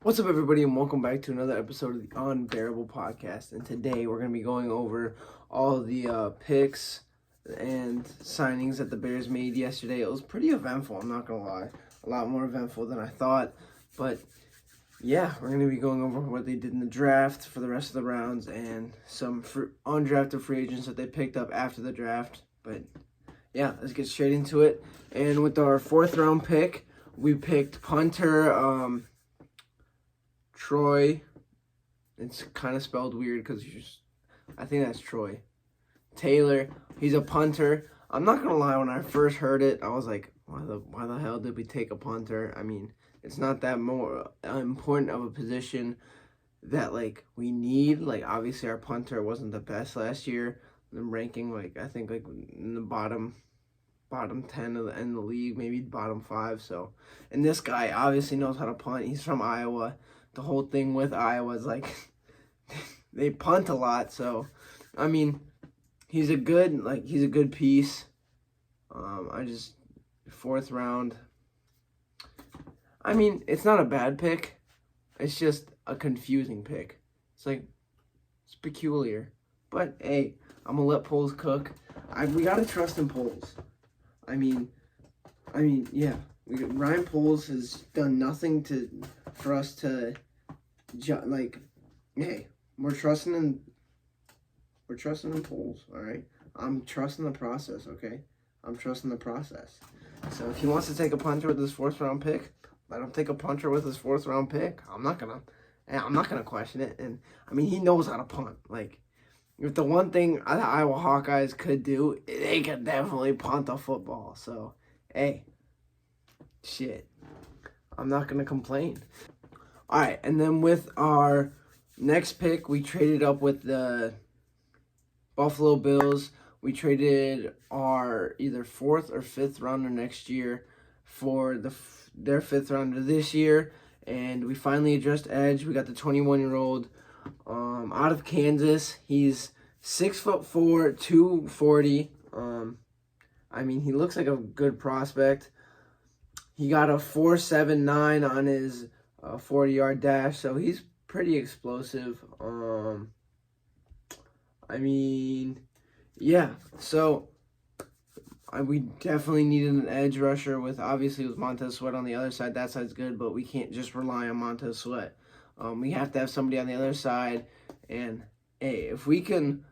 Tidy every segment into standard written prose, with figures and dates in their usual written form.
What's up, everybody, and welcome back to another episode of the Unbearable Podcast. And today we're going to be going over all the picks and signings that the Bears made yesterday. It was pretty eventful, I'm not going to lie. A lot more eventful than I thought. But yeah, we're going to be going over what they did in the draft for the rest of the rounds and some undrafted free agents that they picked up after the draft. But yeah, let's get straight into it. And with our fourth round pick, we picked punter Troy. It's kind of spelled weird because I think that's Troy Taylor. He's a punter. I'm not gonna lie, when I first heard it, I was like, why the hell did we take a punter? I mean, it's not that more important of a position that we need. Obviously our punter wasn't the best last year. The ranking I think in the bottom 10 in the league, maybe bottom 5. So, and this guy obviously knows how to punt. He's from Iowa. The whole thing with Iowa is they punt a lot. So, I mean, he's a good piece. Fourth round. I mean, it's not a bad pick. It's just a confusing pick. It's peculiar. But hey, I'm gonna let Poles cook. We gotta trust in Poles. I mean, yeah. Ryan Poles has done nothing for us to hey, we're trusting in Poles, all right? I'm trusting the process, okay? I'm trusting the process. So if he wants to take a punter with his fourth round pick, let him take a punter with his fourth round pick. I'm not gonna question it. And I mean, he knows how to punt. If the one thing the Iowa Hawkeyes could do, they could definitely punt the football. So, hey, shit, I'm not going to complain. All right, and then with our next pick, we traded up with the Buffalo Bills. We traded our either fourth or fifth rounder next year for their fifth rounder this year, and we finally addressed edge. We got the 21-year-old out of Kansas. He's 6'4", 240. I mean, he looks like a good prospect. He got a 4.79 on his 40-yard dash, so he's pretty explosive. I mean, yeah. So we definitely needed an edge rusher with Montez Sweat on the other side. That side's good, but we can't just rely on Montez Sweat. We have to have somebody on the other side, and hey, if we can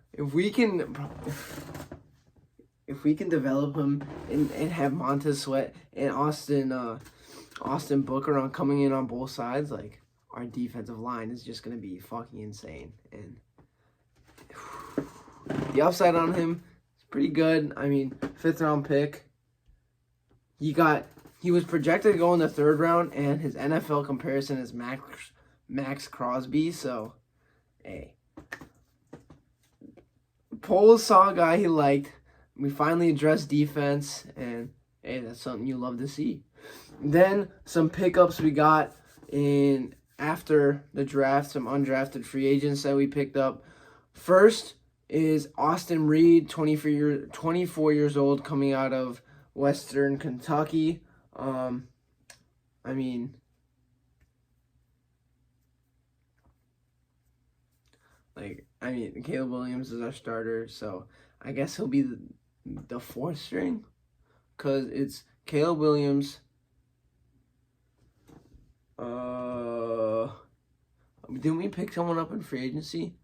develop him and have Montez Sweat and Austin Booker on coming in on both sides, our defensive line is just gonna be fucking insane. And the upside on him is pretty good. I mean, fifth round pick. He was projected to go in the third round, and his NFL comparison is Max Crosby. So, hey, Poles saw a guy he liked. We finally addressed defense, and hey, that's something you love to see. Then some pickups we got in after the draft, some undrafted free agents that we picked up. First is Austin Reed, 24 years old, coming out of Western Kentucky. I mean, Caleb Williams is our starter, so I guess he'll be the fourth string, because it's Caleb Williams. Didn't we pick someone up in free agency?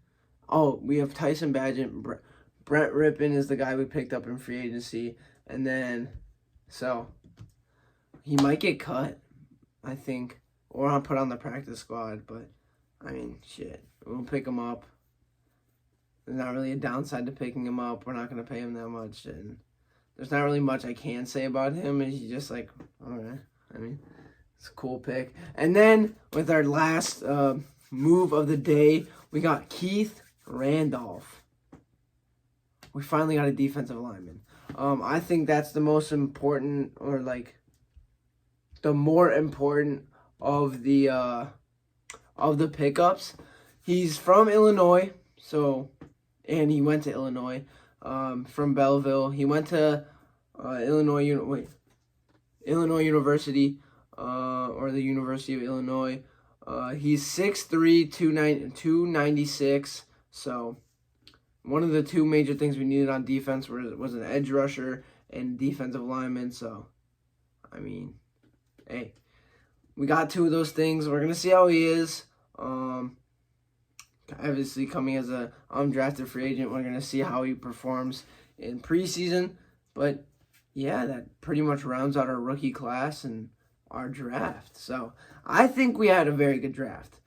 Oh, we have Tyson Bagent. Brett Rippon is the guy we picked up in free agency, and then so he might get cut, I think, or I'll put on the practice squad. But I mean, shit, we'll pick him up. There's not really a downside to picking him up. We're not going to pay him that much, and there's not really much I can say about him. He's just all right. I mean, it's a cool pick. And then with our last move of the day, we got Keith Randolph. We finally got a defensive lineman. I think that's the most important, or the more important of the pickups. He's from Illinois, and he went to Illinois, from Belleville. He went to Illinois University, or the University of Illinois. He's 6'3", 296. So one of the two major things we needed on defense was an edge rusher and defensive lineman. So, I mean, hey, we got two of those things. We're going to see how he is. Obviously, coming as a undrafted free agent, we're going to see how he performs in preseason. But, yeah, that pretty much rounds out our rookie class and our draft. So, I think we had a very good draft.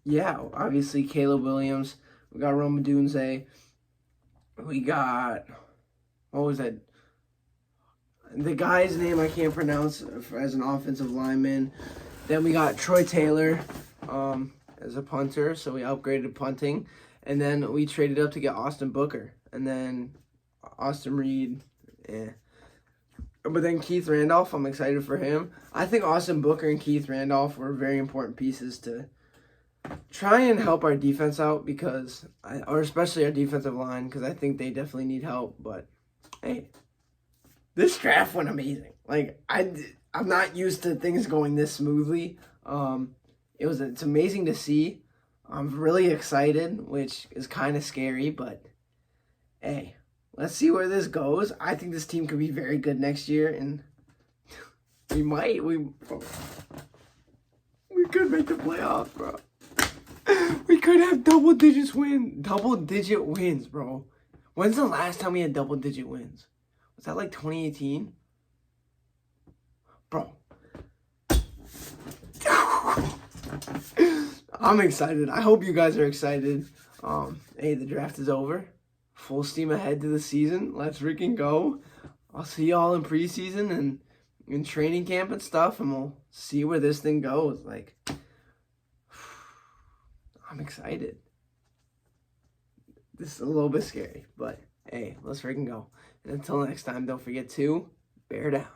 Yeah, obviously, Caleb Williams. We got Rome Odunze. We got, what was that? The guy's name I can't pronounce as an offensive lineman. Then we got Troy Taylor as a punter, so we upgraded punting. And then we traded up to get Austin Booker. And then Austin Reed, But then Keith Randolph, I'm excited for him. I think Austin Booker and Keith Randolph were very important pieces to try and help our defense out or especially our defensive line, because I think they definitely need help. But, hey, this draft went amazing. Like, I'm not used to things going this smoothly. It's amazing to see. I'm really excited, which is kind of scary, but hey, let's see where this goes. I think this team could be very good next year, and we could make the playoffs, bro. We could have double-digit wins, bro. When's the last time we had double-digit wins? Was that like 2018? Bro. I'm excited. I hope you guys are excited. Hey, the draft is over. Full steam ahead to the season. Let's freaking go. I'll see y'all in preseason and in training camp and stuff, and we'll see where this thing goes. Like, I'm excited. This is a little bit scary, but hey, let's freaking go. And until next time, don't forget to bear down.